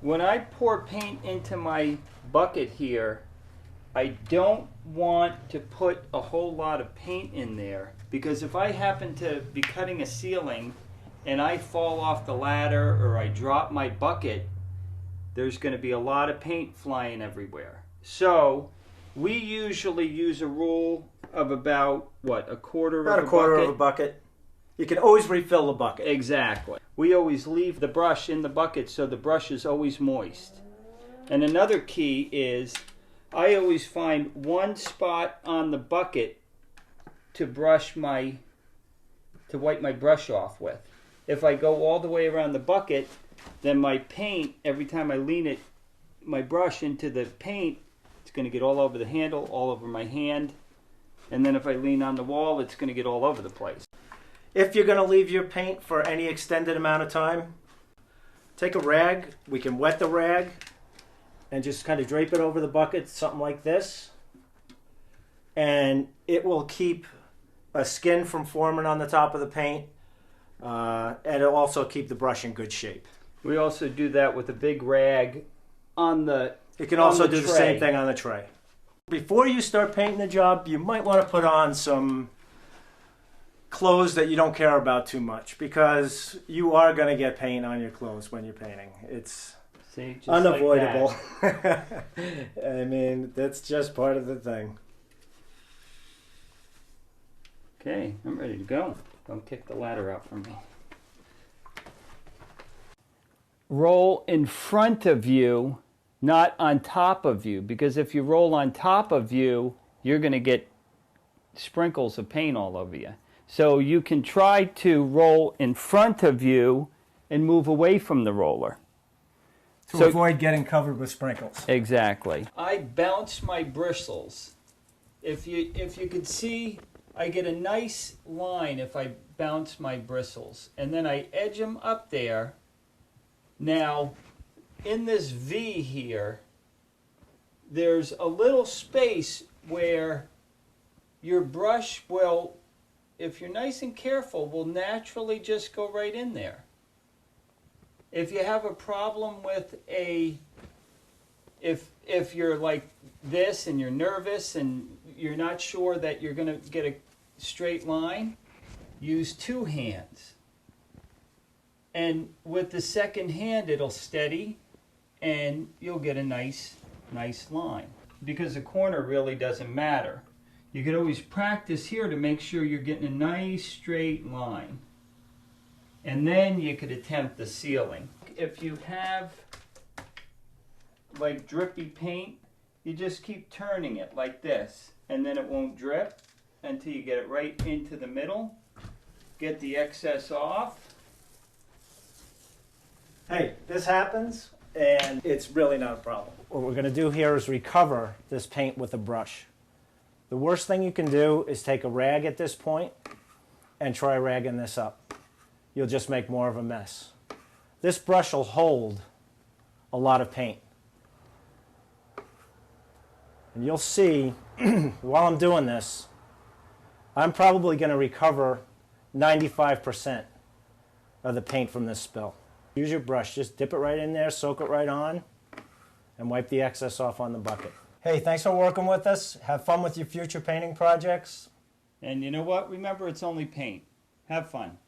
When I pour paint into my bucket here, I don't want to put a whole lot of paint in there, because if I happen to be cutting a ceiling and I fall off the ladder or I drop my bucket, there's going to be a lot of paint flying everywhere. So we usually use a rule of about, what, a quarter About of a bucket? About a quarter of a bucket. You can always refill the bucket. Exactly. We always leave the brush in the bucket so the brush is always moist. And another key is I always find one spot on the bucket to wipe my brush off with. If I go all the way around the bucket, then my paint, every time I lean my brush into the paint, it's going to get all over the handle, all over my hand. And then if I lean on the wall, it's going to get all over the place. If you're going to leave your paint for any extended amount of time, take a rag. We can wet the rag and just kind of drape it over the bucket, something like this. And it will keep a skin from forming on the top of the paint. And it'll also keep the brush in good shape. We also do that with a big rag on the You can also do the same thing on the tray. Before you start painting the job, you might want to put on some clothes that you don't care about too much, because you are going to get paint on your clothes when you're painting. It's unavoidable. Like I mean, that's just part of the thing. Okay, I'm ready to go. Don't kick the ladder out from me. Roll in front of you, not on top of you, because if you roll on top of you, you're going to get sprinkles of paint all over you. So you can try to roll in front of you and move away from the roller. To avoid getting covered with sprinkles. Exactly. I bounce my bristles. If you could see, I get a nice line if I bounce my bristles. And then I edge them up there. Now, in this V here, there's a little space where your brush will, if you're nice and careful, will naturally just go right in there. If you have a problem with if you're like this and you're nervous and you're not sure that you're going to get a straight line, use two hands. And with the second hand, it'll steady and you'll get a nice line. Because the corner really doesn't matter. You could always practice here to make sure you're getting a nice straight line. And then you could attempt the ceiling. If you have like drippy paint, you just keep turning it like this, and then it won't drip until you get it right into the middle. Get the excess off. Hey, this happens, and it's really not a problem. What we're going to do here is recover this paint with a brush. The worst thing you can do is take a rag at this point and try ragging this up. You'll just make more of a mess. This brush will hold a lot of paint. And you'll see, while I'm doing this, I'm probably going to recover 95% of the paint from this spill. Use your brush, just dip it right in there, soak it right on, and wipe the excess off on the bucket. Hey, thanks for working with us. Have fun with your future painting projects. And you know what? Remember, it's only paint. Have fun.